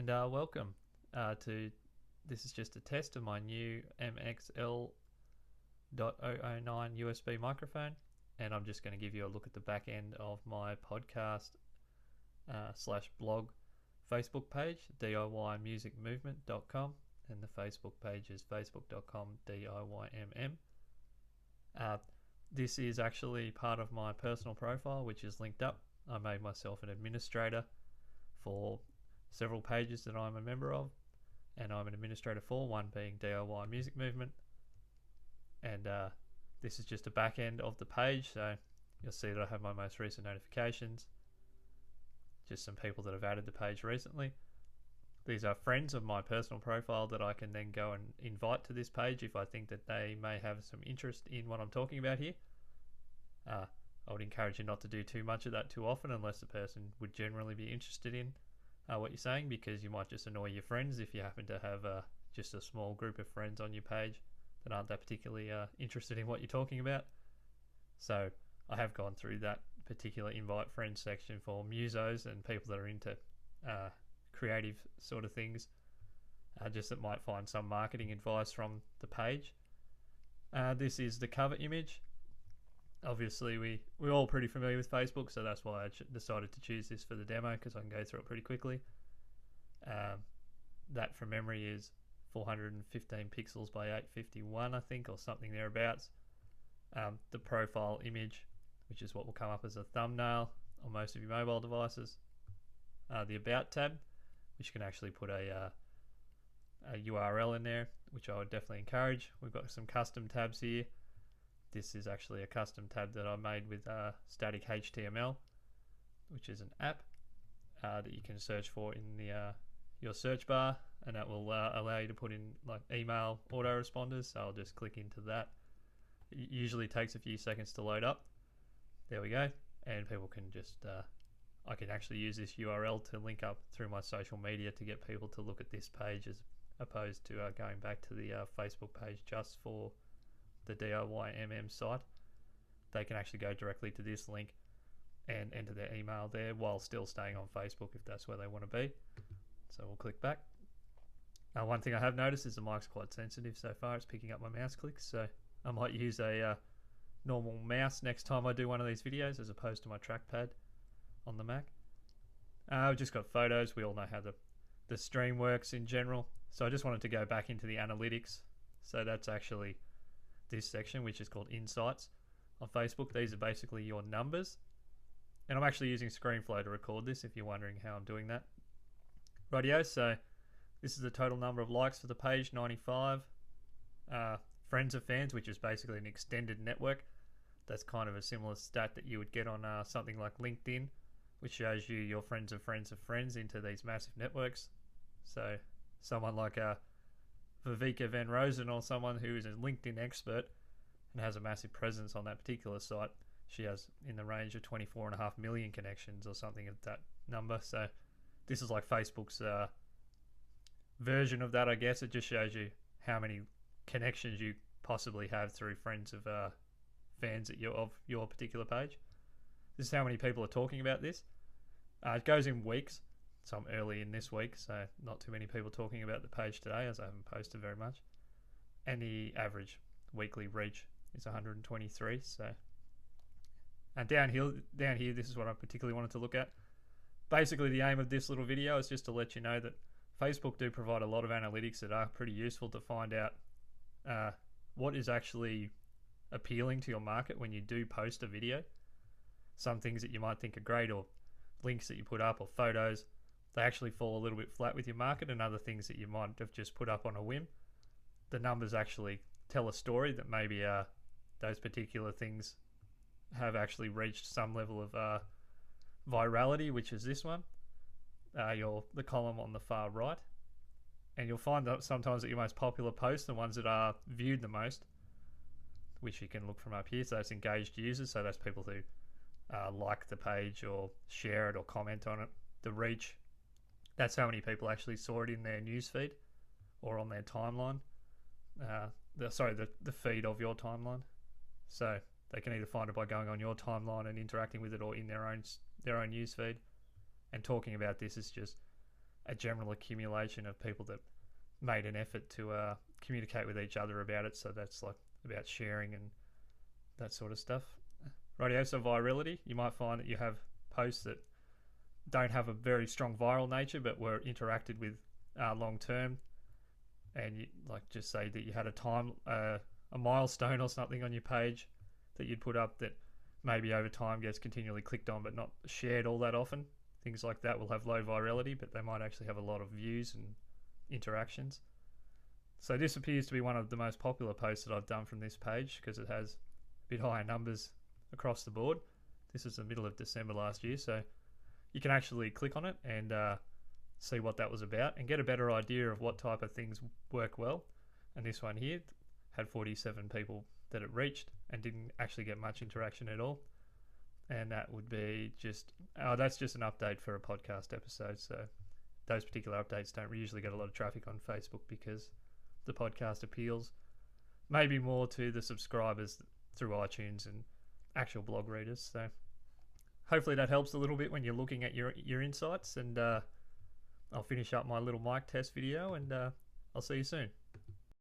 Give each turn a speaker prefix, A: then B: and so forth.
A: and welcome to this is just a test of my new MXL .009 USB microphone, and I'm just going to give you a look at the back end of my podcast slash blog Facebook page, DIYmusicmovement.com, and the Facebook page is facebook.com DIYMM. This is actually part of my personal profile, which is linked up. I made myself an administrator for several pages that I'm a member of, and I'm an administrator for one being DIY Music Movement. And this is just a back end of the page, so you'll see that I have my most recent notifications, just some people that have added the page recently. These are friends of my personal profile that I can then go and invite to this page if I think that they may have some interest in what I'm talking about here. I would encourage you not to do too much of that too often unless the person would generally be interested in what you're saying, because you might just annoy your friends if you happen to have just a small group of friends on your page that aren't that particularly interested in what you're talking about. So I have gone through that particular invite friends section for musos and people that are into creative sort of things, just that might find some marketing advice from the page. This is the cover image. Obviously we're all pretty familiar with Facebook, so that's why I decided to choose this for the demo, because I can go through it pretty quickly. That from memory is 415 pixels by 851, I think, or something thereabouts. The profile image, which is what will come up as a thumbnail on most of your mobile devices. The About tab, which you can actually put a URL in there, which I would definitely encourage. We've got some custom tabs here. This is actually a custom tab that I made with static HTML, which is an app that you can search for in the your search bar, and that will allow you to put in like email autoresponders. So I'll just click into that. It usually takes a few seconds to load up. There we go, and people can just I can actually use this URL to link up through my social media to get people to look at this page, as opposed to going back to the Facebook page just for the DIYMM site. They can actually go directly to this link and enter their email there while still staying on Facebook if that's where they want to be. So we'll click back. Now, one thing I have noticed is the mic's quite sensitive so far. It's picking up my mouse clicks, so I might use a normal mouse next time I do one of these videos as opposed to my trackpad on the Mac. We've just got photos. We all know how the stream works in general. So I just wanted to go back into the analytics. So that's actually this section, which is called Insights on Facebook. These are basically your numbers. And I'm actually using ScreenFlow to record this if you're wondering how I'm doing that. Rightio, so this is the total number of likes for the page, 95. Friends of fans, which is basically an extended network. That's kind of a similar stat that you would get on something like LinkedIn, which shows you your friends of friends of friends into these massive networks. So someone like Viveka Van Rosen, or someone who is a LinkedIn expert and has a massive presence on that particular site, she has in the range of 24.5 million connections or something of that number. So this is like Facebook's version of that, I guess. It just shows you how many connections you possibly have through friends of fans of your particular page. This is how many people are talking about this. It goes in weeks, so I'm early in this week, so not too many people talking about the page today, as I haven't posted very much. And the average weekly reach is 123. So, and down here, this is what I particularly wanted to look at. Basically, the aim of this little video is just to let you know that Facebook do provide a lot of analytics that are pretty useful to find out what is actually appealing to your market when you do post a video. Some things that you might think are great, or links that you put up, or photos, they actually fall a little bit flat with your market, and other things that you might have just put up on a whim, the numbers actually tell a story that maybe those particular things have actually reached some level of virality, which is this one, the column on the far right. And you'll find that sometimes that your most popular posts, the ones that are viewed the most, which you can look from up here, so that's engaged users, so that's people who like the page or share it or comment on it. The reach, that's how many people actually saw it in their newsfeed or on their timeline. The feed of your timeline. So they can either find it by going on your timeline and interacting with it, or in their own newsfeed. And talking about this is just a general accumulation of people that made an effort to communicate with each other about it. So that's like about sharing and that sort of stuff. Rightio, so virality, you might find that you have posts that don't have a very strong viral nature but were interacted with long term, and you, like, just say that you had a milestone or something on your page that you'd put up that maybe over time gets continually clicked on but not shared all that often. Things like that will have low virality, but they might actually have a lot of views and interactions. So this appears to be one of the most popular posts that I've done from this page because it has a bit higher numbers across the board. This is the middle of December last year, so you can actually click on it and see what that was about and get a better idea of what type of things work well. And this one here had 47 people that it reached and didn't actually get much interaction at all. And that would be just, that's just an update for a podcast episode. So those particular updates don't usually get a lot of traffic on Facebook because the podcast appeals maybe more to the subscribers through iTunes and actual blog readers. So hopefully that helps a little bit when you're looking at your insights. And I'll finish up my little mic test video, and I'll see you soon.